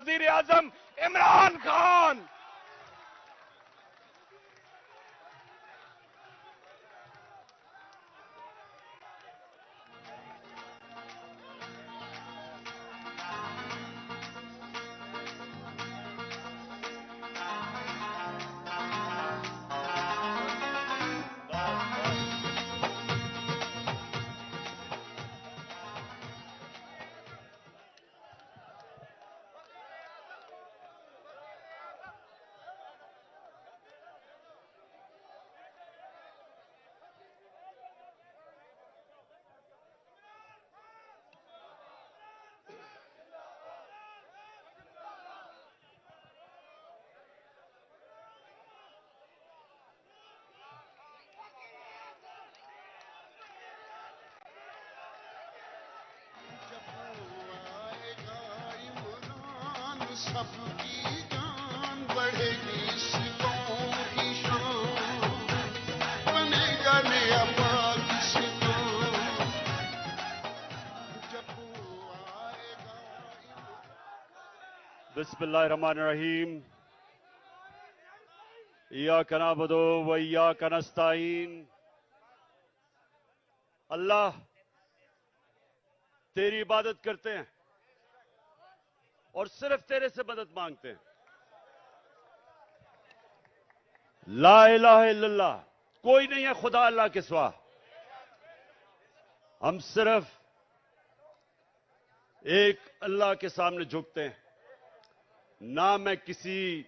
वजीर आजम इमरान खान। सबकी जान बढ़ेगी, सितों की शान बनेगा नया पाकिस्तान। जब वो आएगा। बिस्मिल्लाहिर्रहमानिर्रहीम। इय्याका नअबुदु व इय्याका नस्तईन। अल्लाह, तेरी इबादत करते हैं और सिर्फ तेरे से मदद मांगते हैं। ला इलाहा इल्लल्लाह, कोई नहीं है खुदा अल्लाह के सिवा। हम सिर्फ एक अल्लाह के सामने झुकते हैं। ना मैं किसी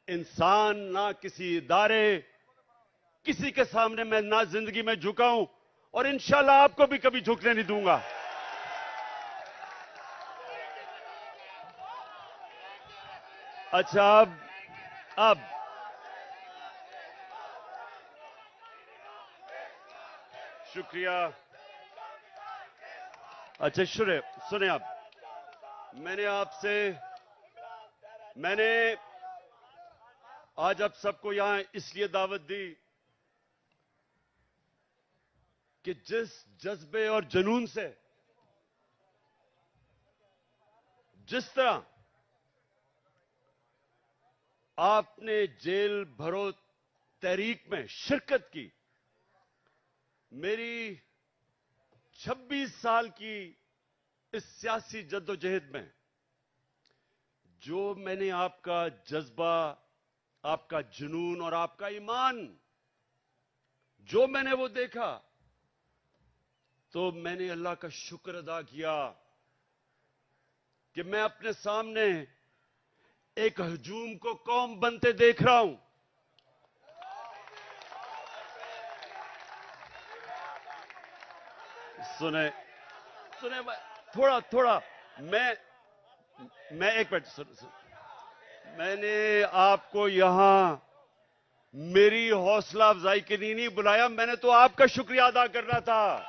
इंसान, ना किसी इदारे, किसी के सामने मैं ना जिंदगी में झुका हूं और इंशाल्लाह आपको भी कभी झुकने नहीं दूंगा। अच्छा, अब शुक्रिया। अच्छा सुने आप, मैंने आज आप सबको यहां इसलिए दावत दी कि जिस जज्बे और जुनून से, जिस तरह आपने जेल भरो तहरीक में शिरकत की, मेरी 26 साल की इस सियासी जद्दोजहद में जो मैंने आपका जज्बा, आपका जुनून और आपका ईमान जो मैंने वो देखा, तो मैंने अल्लाह का शुक्र अदा किया कि मैं अपने सामने एक हजूम को कौम बनते देख रहा हूं। सुने थोड़ा मैं एक मिनट मैंने आपको यहां मेरी हौसला अफजाई के लिए नहीं बुलाया, मैंने तो आपका शुक्रिया अदा करना था।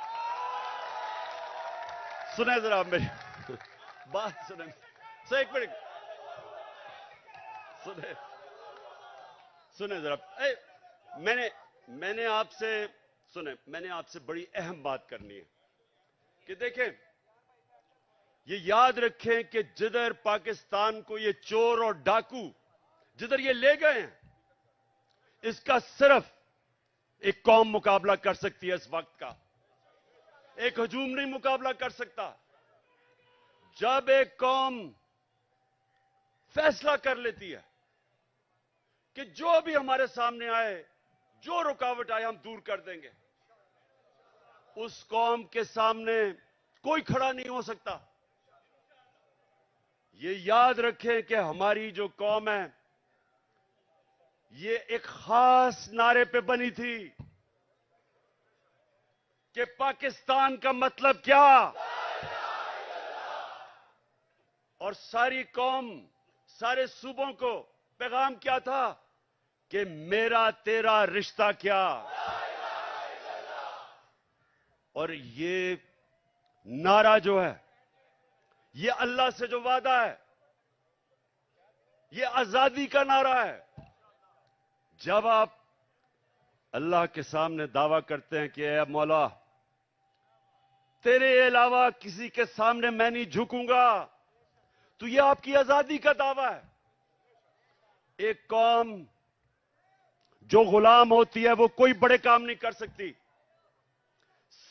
सुने जरा मेरी बात, सुने एक मिनट, सुने जरा। मैंने आपसे बड़ी अहम बात करनी है कि देखें, ये याद रखें कि जिधर पाकिस्तान को ये चोर और डाकू जिधर ये ले गए हैं, इसका सिर्फ एक कौम मुकाबला कर सकती है। इस वक्त का एक हजूम नहीं मुकाबला कर सकता। जब एक कौम फैसला कर लेती है कि जो भी हमारे सामने आए, जो रुकावट आए, हम दूर कर देंगे, उस कौम के सामने कोई खड़ा नहीं हो सकता। ये याद रखें कि हमारी जो कौम है, ये एक खास नारे पे बनी थी कि पाकिस्तान का मतलब क्या, और सारी कौम, सारे सूबों को पैगाम क्या था कि मेरा तेरा रिश्ता क्या। और ये नारा जो है, ये अल्लाह से जो वादा है, ये आजादी का नारा है। जब आप अल्लाह के सामने दावा करते हैं कि ऐ मौला, तेरे अलावा किसी के सामने मैं नहीं झुकूंगा, तो यह आपकी आजादी का दावा है। एक कौम जो गुलाम होती है वो कोई बड़े काम नहीं कर सकती,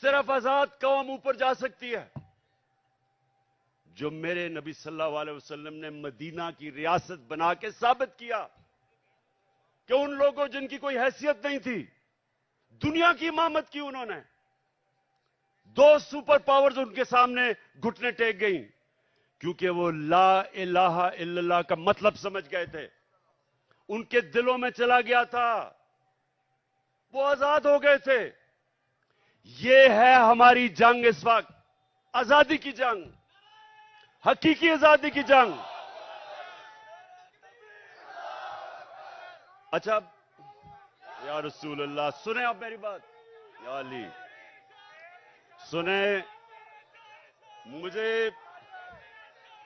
सिर्फ आजाद कौम ऊपर जा सकती है। जो मेरे नबी सल्लल्लाहु अलैहि वसल्लम ने मदीना की रियासत बना के साबित किया कि उन लोगों जिनकी कोई हैसियत नहीं थी, दुनिया की इमामत की उन्होंने। दो सुपर पावर्स उनके सामने घुटने टेक गई, क्योंकि वो ला इलाहा इल्लल्लाह का मतलब समझ गए थे, उनके दिलों में चला गया था, वो आजाद हो गए थे। ये है हमारी जंग इस वक्त, आजादी की जंग, हकीकी आजादी की जंग। अच्छा, या रसूल अल्लाह, सुने आप मेरी बात, या अली सुने।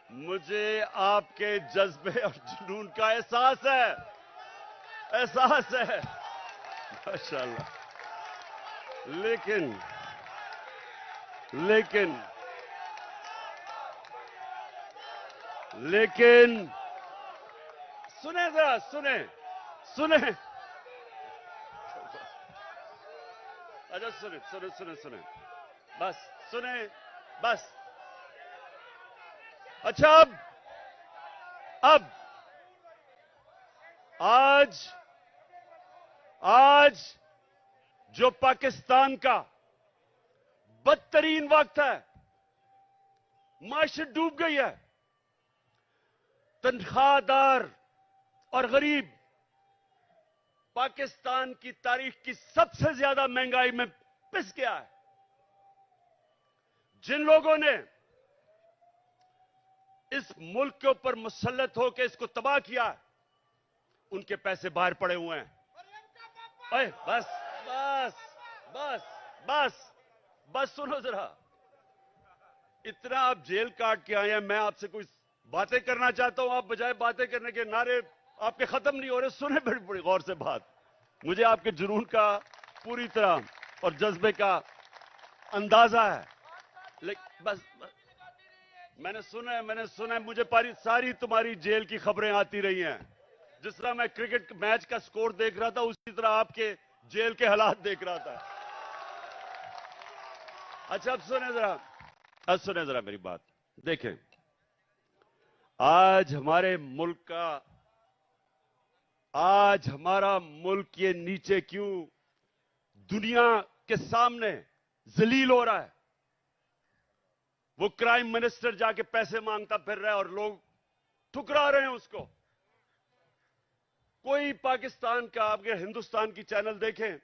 मुझे आपके जज्बे और जुनून का एहसास है, एहसास है माशाअल्लाह। लेकिन सुने जरा, सुने। अच्छा सुने, बस सुने, बस। अच्छा, अब आज जो पाकिस्तान का बदतरीन वक्त है, माशत डूब गई है, तनख्वाहदार और गरीब पाकिस्तान की तारीख की सबसे ज्यादा महंगाई में पिस गया है। जिन लोगों ने इस मुल्क के ऊपर मुसल्लत होकर इसको तबाह किया, उनके पैसे बाहर पड़े हुए हैं। अरे बस सुनो जरा, इतना आप जेल काट के आए हैं, मैं आपसे कुछ बातें करना चाहता हूं, आप बजाय बातें करने के नारे आपके खत्म नहीं हो रहे। सुने बड़ी बड़ी गौर से बात, मुझे आपके जुनून का पूरी तरह और जज्बे का अंदाजा है, लेकिन बस मैंने सुना है, मुझे सारी तुम्हारी जेल की खबरें आती रही हैं। जिस तरह मैं क्रिकेट मैच का स्कोर देख रहा था, उसी तरह आपके जेल के हालात देख रहा था। अच्छा, अब सुने जरा मेरी बात। देखें, आज हमारा मुल्क ये नीचे क्यों दुनिया के सामने जलील हो रहा है? वो क्राइम मिनिस्टर जाके पैसे मांगता फिर रहा है और लोग ठुकरा रहे हैं उसको। कोई पाकिस्तान का, आप अगर हिंदुस्तान की चैनल देखें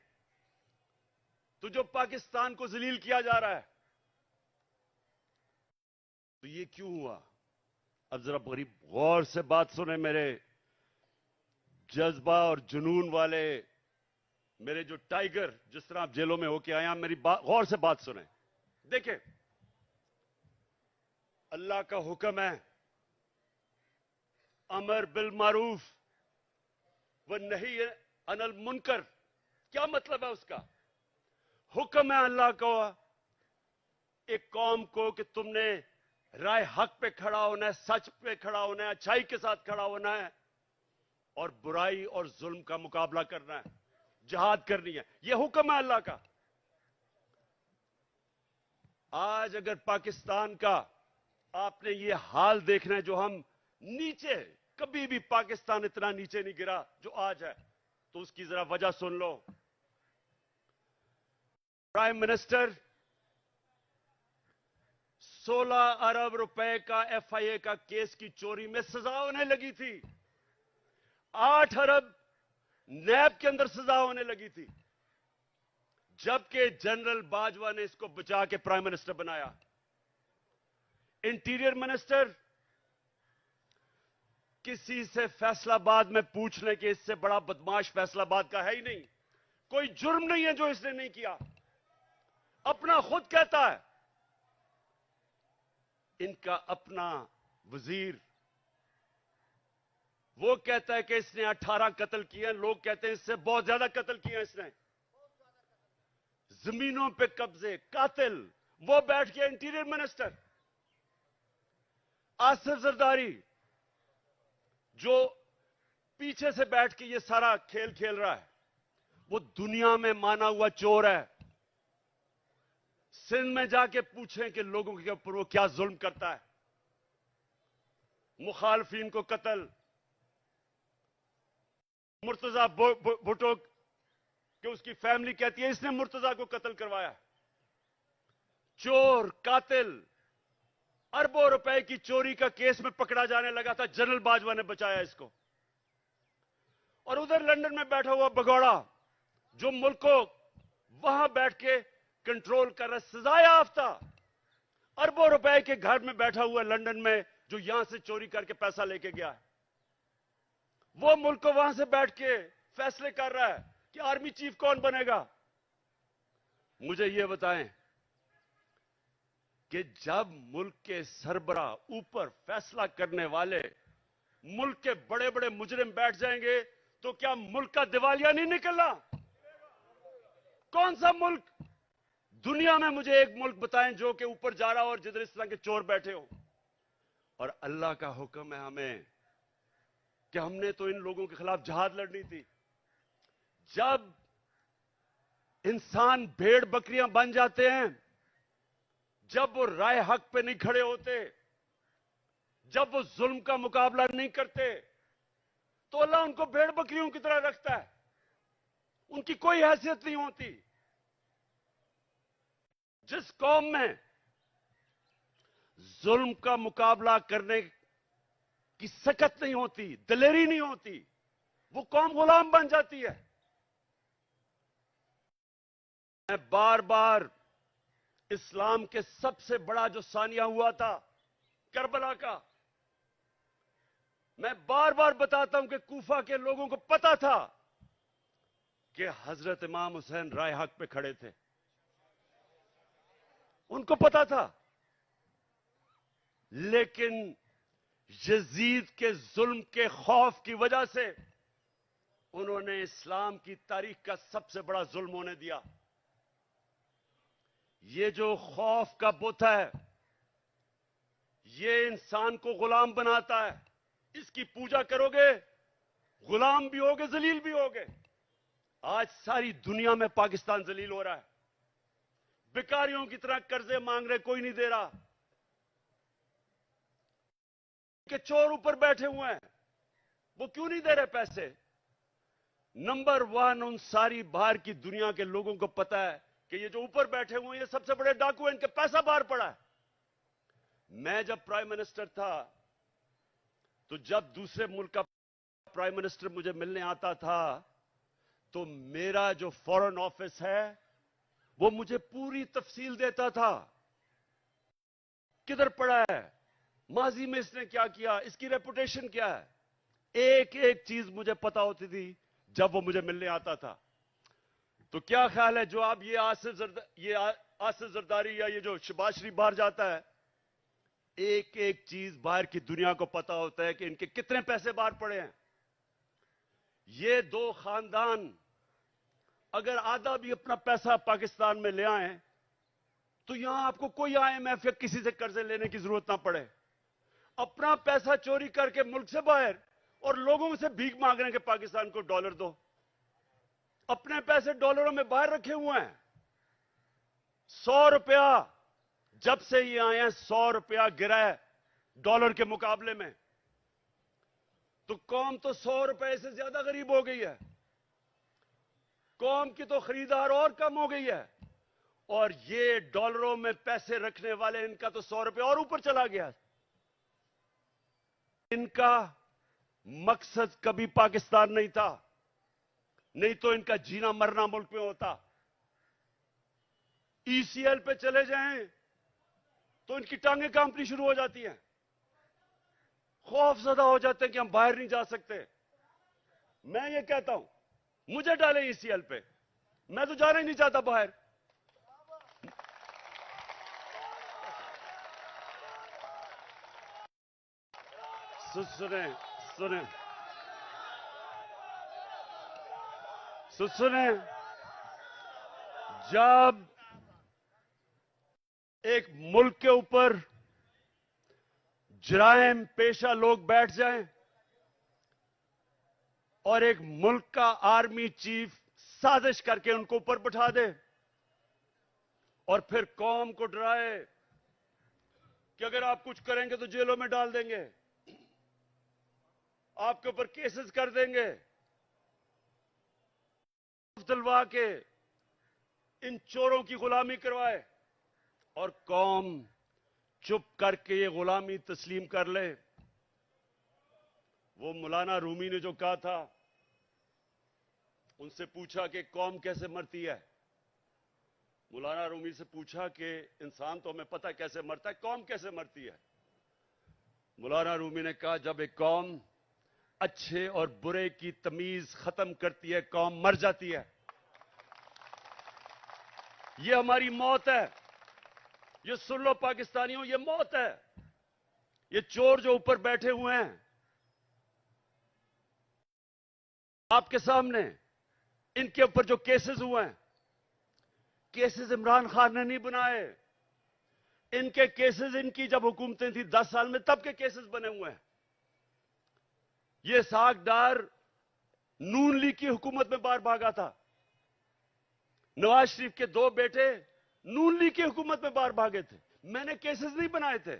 तो जो पाकिस्तान को जलील किया जा रहा है, तो ये क्यों हुआ? अब जरा बड़ी गौर से बात सुने, मेरे जज्बा और जुनून वाले, मेरे जो टाइगर, जिस तरह आप जेलों में होके आए हैं, मेरी गौर से बात सुने। देखें, अल्लाह का हुक्म है, अमर बिल मारूफ व नही अनिल मुनकर। क्या मतलब है उसका? हुक्म है अल्लाह को एक कौम को कि तुमने राय हक पे खड़ा होना है, सच पे खड़ा होना है, अच्छाई के साथ खड़ा होना है और बुराई और जुल्म का मुकाबला करना है, जिहाद करनी है। यह हुक्म है अल्लाह का। आज अगर पाकिस्तान का आपने ये हाल देखना है, जो हम नीचे, कभी भी पाकिस्तान इतना नीचे नहीं गिरा जो आज है, तो उसकी जरा वजह सुन लो। प्राइम मिनिस्टर 16 अरब रुपए का एफआईए का केस की चोरी में सजा होने लगी थी। 8 अरब नैब के अंदर सजा होने लगी थी, जबकि जनरल बाजवा ने इसको बचा के प्राइम मिनिस्टर बनाया। इंटीरियर मिनिस्टर किसी से फैसलाबाद में पूछ लें कि इससे बड़ा बदमाश फैसलाबाद का है ही नहीं, कोई जुर्म नहीं है जो इसने नहीं किया। अपना खुद कहता है, इनका अपना वजीर वो कहता है कि इसने 18 कत्ल किए हैं, लोग कहते हैं इससे बहुत ज्यादा कत्ल किए हैं इसने। जमीनों पे कब्जे, कातिल, वो बैठ गया इंटीरियर मिनिस्टर। आसिफ जरदारी जो पीछे से बैठ के ये सारा खेल खेल रहा है, वो दुनिया में माना हुआ चोर है। सिंध में जाके पूछें कि लोगों के ऊपर वो क्या जुल्म करता है। मुखालफीन को कत्ल, मुर्तजा भुट्टो कि उसकी फैमिली कहती है इसने मुर्तजा को कत्ल करवाया। चोर, कातिल, अरबों रुपए की चोरी का केस में पकड़ा जाने लगा था, जनरल बाजवा ने बचाया इसको। और उधर लंदन में बैठा हुआ भगौड़ा जो मुल्क को वहां बैठ के कंट्रोल कर रहा, सजाए याफ्ता, अरबों रुपए के घर में बैठा हुआ लंदन में, जो यहां से चोरी करके पैसा लेके गया है, वो मुल्क को वहां से बैठ के फैसले कर रहा है कि आर्मी चीफ कौन बनेगा। मुझे यह बताएं कि जब मुल्क के सरबरा ऊपर फैसला करने वाले मुल्क के बड़े बड़े मुजरिम बैठ जाएंगे तो क्या मुल्क का दिवालिया नहीं निकलना? कौन सा मुल्क दुनिया में, मुझे एक मुल्क बताएं जो कि ऊपर जा रहा हो और जिधर इस तरह के चोर बैठे हो। और अल्लाह का हुक्म है हमें कि हमने तो इन लोगों के खिलाफ जहाद लड़नी थी। जब इंसान भेड़ बकरियां बन जाते हैं, जब वो राय हक पे नहीं खड़े होते, जब वो जुल्म का मुकाबला नहीं करते, तो अल्लाह उनको भेड़ बकरियों की तरह रखता है, उनकी कोई हैसियत नहीं होती। जिस कौम में जुल्म का मुकाबला करने की सकत नहीं होती, दिलेरी नहीं होती, वो कौम गुलाम बन जाती है। मैं बार बार इस्लाम के सबसे बड़ा जो सानिया हुआ था करबला का, मैं बार बार बताता हूं कि कूफा के लोगों को पता था कि हजरत इमाम हुसैन राय हक पे खड़े थे, उनको पता था। लेकिन यजीद के जुल्म के खौफ की वजह से उन्होंने इस्लाम की तारीख का सबसे बड़ा जुल्म होने दिया। ये जो खौफ का बुत है, ये इंसान को गुलाम बनाता है। इसकी पूजा करोगे, गुलाम भी होगे, जलील भी होगे। आज सारी दुनिया में पाकिस्तान जलील हो रहा है, भिखारियों की तरह कर्जे मांग रहे, कोई नहीं दे रहा, के चोर ऊपर बैठे हुए हैं, वो क्यों नहीं दे रहे पैसे? नंबर वन, उन सारी बाहर की दुनिया के लोगों को पता है कि ये जो ऊपर बैठे हुए हैं ये सबसे बड़े डाकू हैं, इनके पैसा बाहर पड़ा है। मैं जब प्राइम मिनिस्टर था तो जब दूसरे मुल्क का प्राइम मिनिस्टर मुझे मिलने आता था तो मेरा जो फॉरेन ऑफिस है वो मुझे पूरी तफसील देता था, किधर पड़ा है, माजी में इसने क्या किया, इसकी रेपुटेशन क्या है, एक एक चीज मुझे पता होती थी जब वो मुझे मिलने आता था। तो क्या ख्याल है, जो आप ये आसिफ जरदारी या ये जो शहबाज शरीफ बाहर जाता है, एक एक चीज बाहर की दुनिया को पता होता है कि इनके कितने पैसे बाहर पड़े हैं। ये दो खानदान अगर आधा भी अपना पैसा पाकिस्तान में ले आए तो यहां आपको कोई IMF या किसी से कर्जे लेने की जरूरत ना पड़े। अपना पैसा चोरी करके मुल्क से बाहर और लोगों से भीख मांग रहे हैं कि पाकिस्तान को डॉलर दो। अपने पैसे डॉलरों में बाहर रखे हुए हैं। 100 रुपया जब से ये आए हैं, 100 रुपया गिरा है डॉलर के मुकाबले में, तो कौम तो 100 रुपए से ज्यादा गरीब हो गई है। कौम की तो खरीदार और कम हो गई है, और ये डॉलरों में पैसे रखने वाले, इनका तो 100 रुपये और ऊपर चला गया। इनका मकसद कभी पाकिस्तान नहीं था, नहीं तो इनका जीना मरना मुल्क में होता। ECL पे चले जाएं तो इनकी टांगें कांपनी शुरू हो जाती हैं, खौफजदा हो जाते हैं कि हम बाहर नहीं जा सकते। मैं ये कहता हूं, मुझे डालें ECL पे, मैं तो जाना ही नहीं चाहता बाहर। सुने सुने सुने, जब एक मुल्क के ऊपर जराइम पेशा लोग बैठ जाएं और एक मुल्क का आर्मी चीफ साजिश करके उनको ऊपर बैठा दे और फिर कौम को डराए कि अगर आप कुछ करेंगे तो जेलों में डाल देंगे, आपके ऊपर केसेस कर देंगे। दिलवा के इन चोरों की गुलामी करवाए और कौम चुप करके ये गुलामी तस्लीम कर ले। वो मौलाना रूमी ने जो कहा था, उनसे पूछा कि कौम कैसे मरती है। मौलाना रूमी से पूछा कि इंसान तो हमें पता है कैसे मरता है, कौम कैसे मरती है। मौलाना रूमी ने कहा, जब एक कौम अच्छे और बुरे की तमीज खत्म करती है, कौम मर जाती है। ये हमारी मौत है। ये सुन लो पाकिस्तानियों, ये मौत है। ये चोर जो ऊपर बैठे हुए हैं आपके सामने, इनके ऊपर जो केसेस हुए हैं, केसेस इमरान खान ने नहीं बनाए। इनके केसेस, इनकी जब हुकूमतें थी 10 साल में, तब के केसेस बने हुए हैं। ये सागदार नून लीग की हुकूमत में बाहर भागा था। नवाज शरीफ के 2 बेटे नून लीग की हुकूमत में बाहर भागे थे। मैंने केसेस नहीं बनाए थे।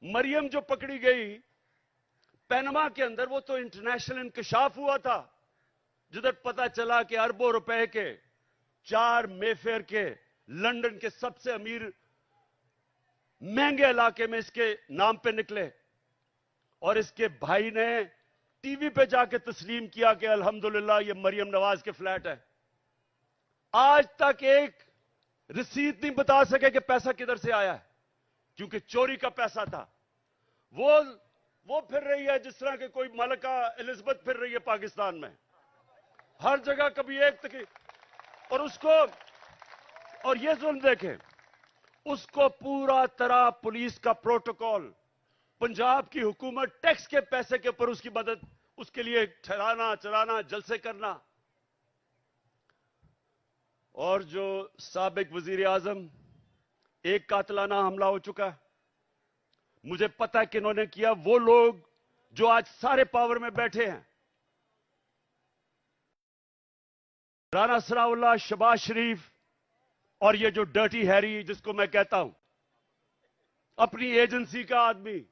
मरियम जो पकड़ी गई पैनमा के अंदर, वो तो इंटरनेशनल इंकशाफ हुआ था, जिधर पता चला कि अरबों रुपए के 4 मेफेयर के लंदन के सबसे अमीर महंगे इलाके में इसके नाम पे निकले और इसके भाई ने टीवी पे जाके तस्लीम किया कि अल्हम्दुलिल्लाह ये मरियम नवाज के फ्लैट है। आज तक एक रसीद नहीं बता सके कि पैसा किधर से आया है, क्योंकि चोरी का पैसा था। वो फिर रही है जिस तरह के कोई मलका एलिजाबेथ फिर रही है पाकिस्तान में, हर जगह कभी एक तक। और ये जुल्म देखें, उसको पूरा तरह पुलिस का प्रोटोकॉल, पंजाब की हुकूमत टैक्स के पैसे के ऊपर उसकी मदद, उसके लिए ठहराना चलाना, जलसे करना। और जो साबिक वजीर आजम, एक कातलाना हमला हो चुका है, मुझे पता है कि इन्होंने किया। वो लोग जो आज सारे पावर में बैठे हैं, राना सनाउल्लाह, शहबाज शरीफ और ये जो डर्टी हैरी जिसको मैं कहता हूं, अपनी एजेंसी का आदमी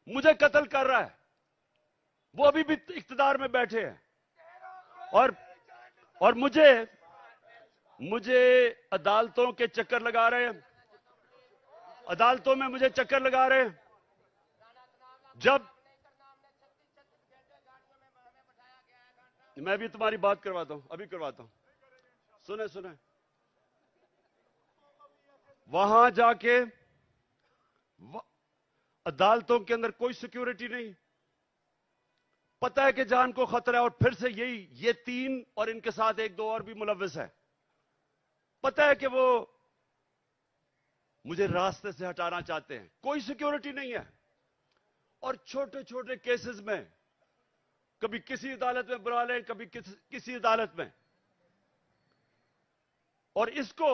मुझे कत्ल कर रहा है। वो अभी भी इख्तिदार में बैठे हैं और मुझे अदालतों के चक्कर लगा रहे हैं, अदालतों में मुझे चक्कर लगा रहे हैं। जब मैं भी तुम्हारी बात करवाता हूं, अभी करवाता हूं, सुने वहां जाके अदालतों के अंदर कोई सिक्योरिटी नहीं, पता है कि जान को खतरा है। और फिर से ये 3 और इनके साथ 1-2 और भी मुलव्विस है, पता है कि वो मुझे रास्ते से हटाना चाहते हैं। कोई सिक्योरिटी नहीं है। और छोटे छोटे केसेस में कभी किसी अदालत में बुला लें, कभी किसी अदालत में। और इसको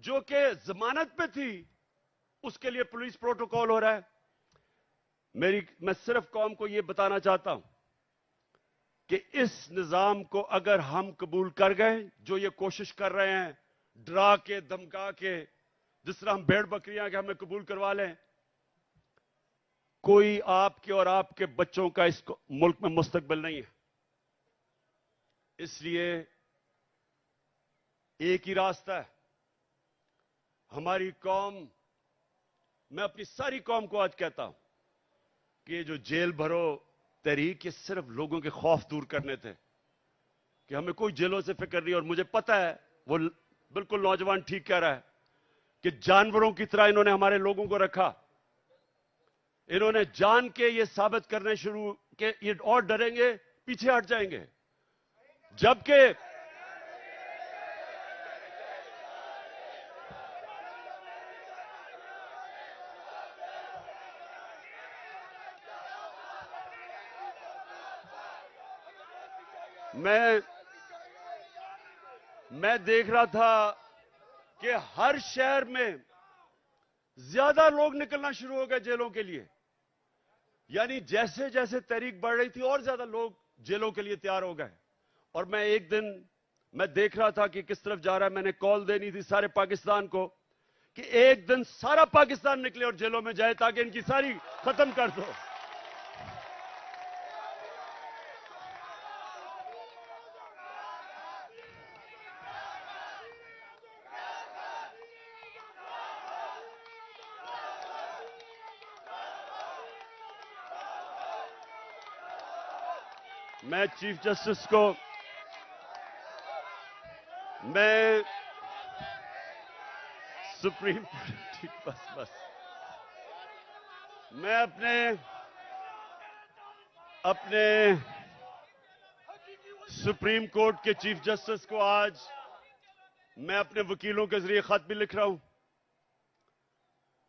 जो कि जमानत पे थी, उसके लिए पुलिस प्रोटोकॉल हो रहा है। मैं सिर्फ कौम को यह बताना चाहता हूं कि इस निजाम को अगर हम कबूल कर गए, जो ये कोशिश कर रहे हैं डरा के धमका के, जिस तरह हम भेड़ बकरियां के हमें कबूल करवा लें, कोई आपके और आपके बच्चों का इस मुल्क में मुस्तकबिल नहीं है। इसलिए एक ही रास्ता है। हमारी कौम, मैं अपनी सारी कौम को आज कहता हूं कि ये जो जेल भरो तहरीक, ये सिर्फ लोगों के खौफ दूर करने थे कि हमें कोई जेलों से फिक्र नहीं। और मुझे पता है, वो बिल्कुल नौजवान ठीक कह रहा है कि जानवरों की तरह इन्होंने हमारे लोगों को रखा। इन्होंने जान के ये साबित करने शुरू कि ये और डरेंगे, पीछे हट जाएंगे। जबकि मैं देख रहा था कि हर शहर में ज्यादा लोग निकलना शुरू हो गए जेलों के लिए। यानी जैसे जैसे तहरीक बढ़ रही थी और ज्यादा लोग जेलों के लिए तैयार हो गए। और मैं एक दिन मैं देख रहा था कि किस तरफ जा रहा है। मैंने कॉल देनी थी सारे पाकिस्तान को कि एक दिन सारा पाकिस्तान निकले और जेलों में जाए ताकि इनकी सारी खत्म कर दो। मैं चीफ जस्टिस को मैं सुप्रीम ठीक बस मैं अपने सुप्रीम कोर्ट के चीफ जस्टिस को आज मैं अपने वकीलों के जरिए खत भी लिख रहा हूं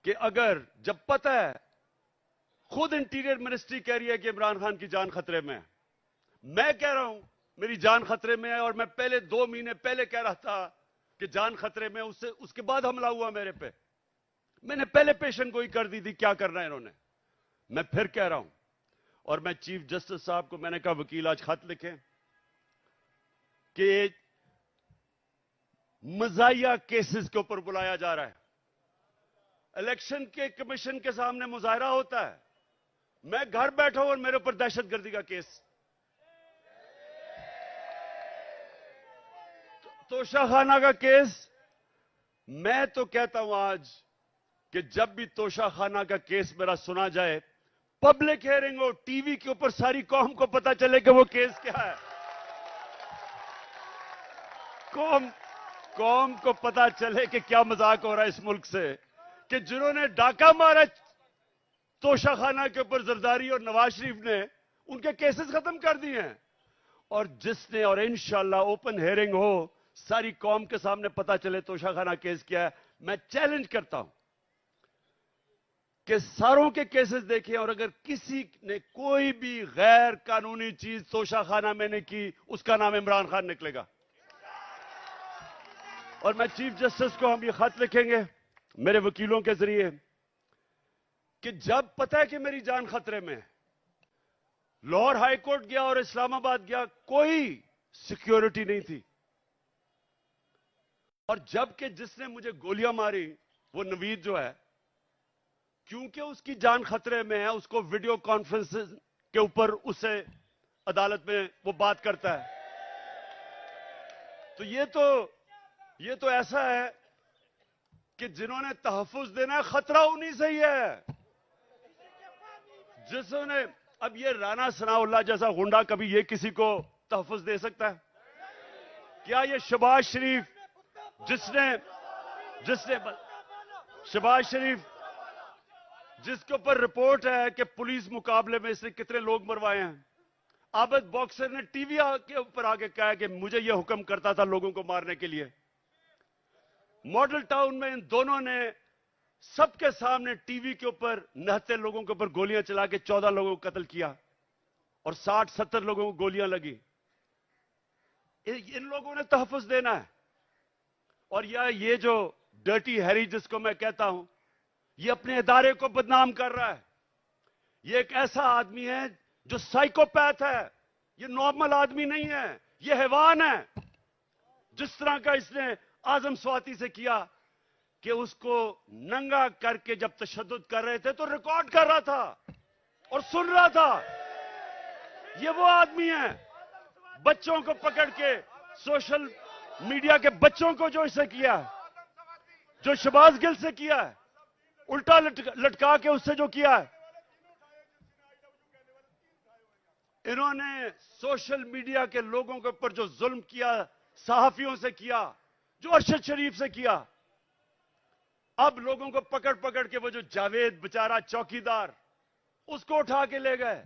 कि अगर जब पता है, खुद इंटीरियर मिनिस्ट्री कह रही है कि इमरान खान की जान खतरे में है, मैं कह रहा हूं मेरी जान खतरे में है, और मैं पहले 2 महीने पहले कह रहा था कि जान खतरे में, उसके बाद हमला हुआ मेरे पे। मैंने पहले पेशन गोई कर दी थी क्या करना है इन्होंने। मैं फिर कह रहा हूं, और मैं चीफ जस्टिस साहब को मैंने कहा वकील आज खत लिखें कि मजाहिया केसेस के ऊपर बुलाया जा रहा है। इलेक्शन के कमीशन के सामने मुजाहरा होता है, मैं घर बैठा हूं और मेरे ऊपर दहशतगर्दी का केस। तोशाखाना का केस, मैं तो कहता हूं आज कि जब भी तोशाखाना का केस मेरा सुना जाए, पब्लिक हियरिंग हो, टीवी के ऊपर सारी कौम को पता चले कि वो केस क्या है। कौम को पता चले कि क्या मजाक हो रहा है इस मुल्क से, कि जिन्होंने डाका मारा तोशाखाना के ऊपर जरदारी और नवाज शरीफ ने, उनके केसेस खत्म कर दिए हैं। और जिसने, और इंशाल्लाह ओपन हियरिंग हो, सारी कौम के सामने पता चले तोशाखाना केस क्या है। मैं चैलेंज करता हूं कि सारों के केसेस देखें, और अगर किसी ने कोई भी गैर कानूनी चीज तोशाखाना में ने की, उसका नाम इमरान खान निकलेगा। और मैं चीफ जस्टिस को हम ये खत लिखेंगे मेरे वकीलों के जरिए कि जब पता है कि मेरी जान खतरे में है, लाहौर हाई कोर्ट गया और इस्लामाबाद गया, कोई सिक्योरिटी नहीं थी। और जबकि जिसने मुझे गोलियां मारी वो नवीद जो है, क्योंकि उसकी जान खतरे में है, उसको वीडियो कॉन्फ्रेंस के ऊपर उसे अदालत में वो बात करता है। तो ये तो ऐसा है कि जिन्होंने तहफ्फुज देना है, खतरा उन्हीं से ही है जिसने, अब ये राना सनाउल्लाह जैसा गुंडा कभी ये किसी को तहफ्फुज दे सकता है क्या? ये शहबाज शरीफ जिसने शहबाज शरीफ जिसके ऊपर रिपोर्ट है कि पुलिस मुकाबले में इसने कितने लोग मरवाए हैं, आबिद बॉक्सर ने टीवी के ऊपर आके कहा कि मुझे यह हुक्म करता था लोगों को मारने के लिए। मॉडल टाउन में इन दोनों ने सबके सामने टीवी के ऊपर नहते लोगों के ऊपर गोलियां चला के 14 लोगों को कत्ल किया और 60-70 लोगों को गोलियां लगी। इन लोगों ने तहफ्फुज देना है। और ये जो डर्टी हैरी जिसको मैं कहता हूं, ये अपने इदारे को बदनाम कर रहा है। ये एक ऐसा आदमी है जो साइकोपैथ है, ये नॉर्मल आदमी नहीं है, ये हैवान है। जिस तरह का इसने आजम स्वाति से किया कि उसको नंगा करके जब तशद्दुद कर रहे थे तो रिकॉर्ड कर रहा था और सुन रहा था। ये वो आदमी है, बच्चों को पकड़ के, सोशल मीडिया के बच्चों को जो इसे किया, जो शहबाज गिल से किया है, उल्टा लटका के उससे जो किया है। इन्होंने सोशल मीडिया के लोगों के ऊपर जो जुल्म किया, सहाफियों से किया, जो अरशद शरीफ से किया, अब लोगों को पकड़ पकड़ के वो जो जावेद बेचारा चौकीदार, उसको उठा के ले गए,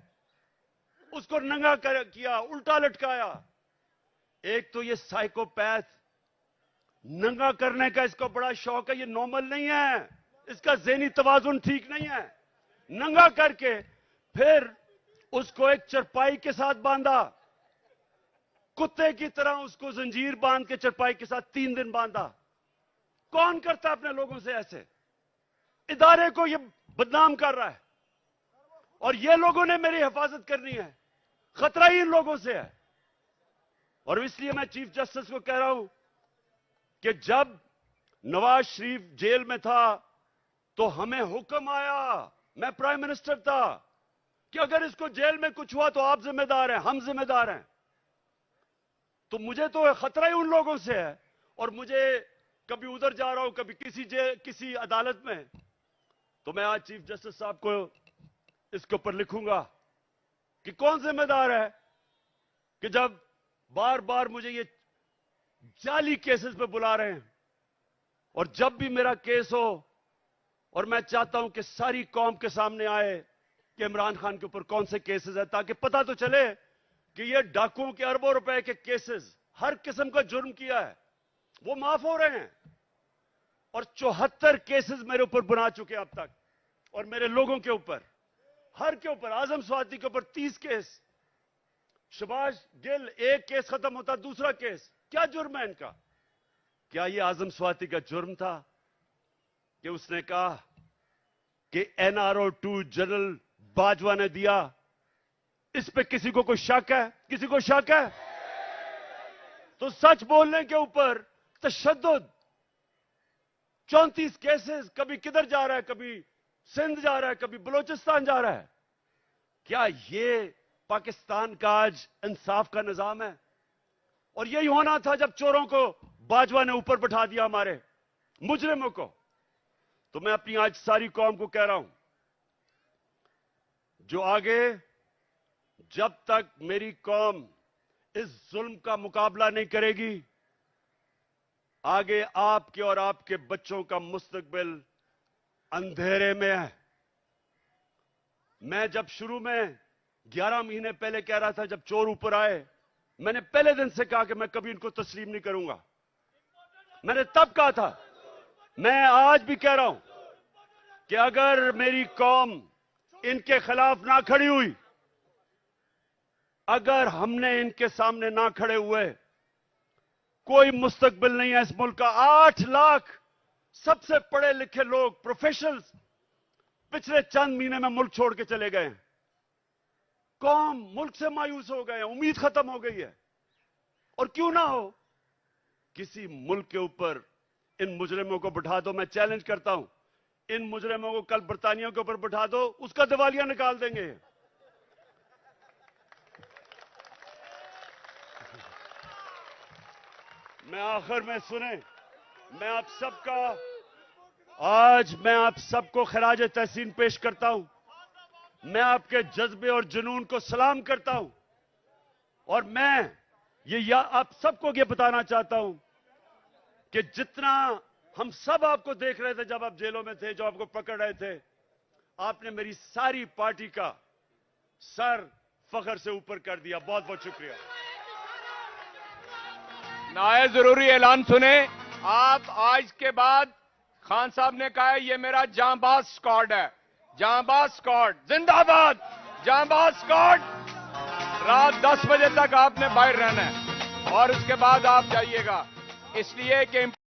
उसको नंगा किया, उल्टा लटकाया। एक तो ये साइकोपैथ, नंगा करने का इसको बड़ा शौक है, ये नॉर्मल नहीं है, इसका ज़हनी तवाजुन ठीक नहीं है। नंगा करके फिर उसको एक चरपाई के साथ बांधा, कुत्ते की तरह उसको जंजीर बांध के चरपाई के साथ 3 दिन बांधा। कौन करता है अपने लोगों से ऐसे? इदारे को ये बदनाम कर रहा है और ये लोगों ने मेरी हिफाजत करनी है। खतरा ही इन लोगों से है। और इसलिए मैं चीफ जस्टिस को कह रहा हूं कि जब नवाज शरीफ जेल में था तो हमें हुक्म आया, मैं प्राइम मिनिस्टर था, कि अगर इसको जेल में कुछ हुआ तो आप जिम्मेदार हैं, हम जिम्मेदार हैं। तो मुझे तो खतरा ही उन लोगों से है। और मुझे कभी उधर जा रहा हूं, कभी किसी अदालत में, तो मैं आज चीफ जस्टिस साहब को इसके ऊपर लिखूंगा कि कौन जिम्मेदार है कि जब बार बार मुझे ये जाली केसेस पे बुला रहे हैं। और जब भी मेरा केस हो, और मैं चाहता हूं कि सारी कौम के सामने आए कि इमरान खान के ऊपर कौन से केसेस है, ताकि पता तो चले कि ये डाकुओं के अरबों रुपए के केसेस, हर किस्म का जुर्म किया है, वो माफ हो रहे हैं। और 74 केसेस मेरे ऊपर बना चुके अब तक, और मेरे लोगों के ऊपर, हर के ऊपर, आजम स्वाति के ऊपर 30 केस, शबाज गिल, एक केस खत्म होता दूसरा केस। क्या जुर्म है इनका? क्या ये आजम स्वाति का जुर्म था कि उसने कहा कि NRO 2 जनरल बाजवा ने दिया? इस पे किसी को कोई शक है? किसी को शक है? तो सच बोलने के ऊपर तशद्दुद, 34 केसेस, कभी किधर जा रहा है, कभी सिंध जा रहा है, कभी बलोचिस्तान जा रहा है। क्या ये पाकिस्तान का आज इंसाफ का निजाम है? और यही होना था जब चोरों को बाजवा ने ऊपर बैठा दिया, हमारे मुजरिमों को। तो मैं अपनी आज सारी कौम को कह रहा हूं, जो आगे, जब तक मेरी कौम इस जुल्म का मुकाबला नहीं करेगी, आगे आपके और आपके बच्चों का मुस्तकबिल अंधेरे में है। मैं जब शुरू में 11 महीने पहले कह रहा था, जब चोर ऊपर आए, मैंने पहले दिन से कहा कि मैं कभी इनको तस्लीम नहीं करूंगा। मैंने तब कहा था, मैं आज भी कह रहा हूं कि अगर मेरी कौम इनके खिलाफ ना खड़ी हुई, अगर हमने इनके सामने ना खड़े हुए, कोई मुस्तकबिल नहीं है इस मुल्क का। 8 लाख सबसे पढ़े लिखे लोग, प्रोफेशनल्स, पिछले चंद महीने में मुल्क छोड़ के चले गए हैं। कौम मुल्क से मायूस हो गए हैं, उम्मीद खत्म हो गई है। और क्यों ना हो, किसी मुल्क के ऊपर इन मुजरिमों को बिठा दो। मैं चैलेंज करता हूं, इन मुजरिमों को कल बरतानिया के ऊपर बिठा दो, उसका दिवालिया निकाल देंगे। मैं आखिर में सुने, मैं आप सबको खराज तहसीन पेश करता हूं। मैं आपके जज्बे और जुनून को सलाम करता हूं। और मैं आप सबको ये बताना चाहता हूं कि जितना हम सब आपको देख रहे थे जब आप जेलों में थे, जो आपको पकड़ रहे थे, आपने मेरी सारी पार्टी का सर फख्र से ऊपर कर दिया। बहुत बहुत शुक्रिया। नाए जरूरी ऐलान सुने। आप आज के बाद, खान साहब ने कहा है ये मेरा जांबाज स्क्वाड है, जांबाज स्क्वाड जिंदाबाद, जांबाज स्क्वाड। रात 10 बजे तक आपने बाहर रहना है और उसके बाद आप जाइएगा, इसलिए कि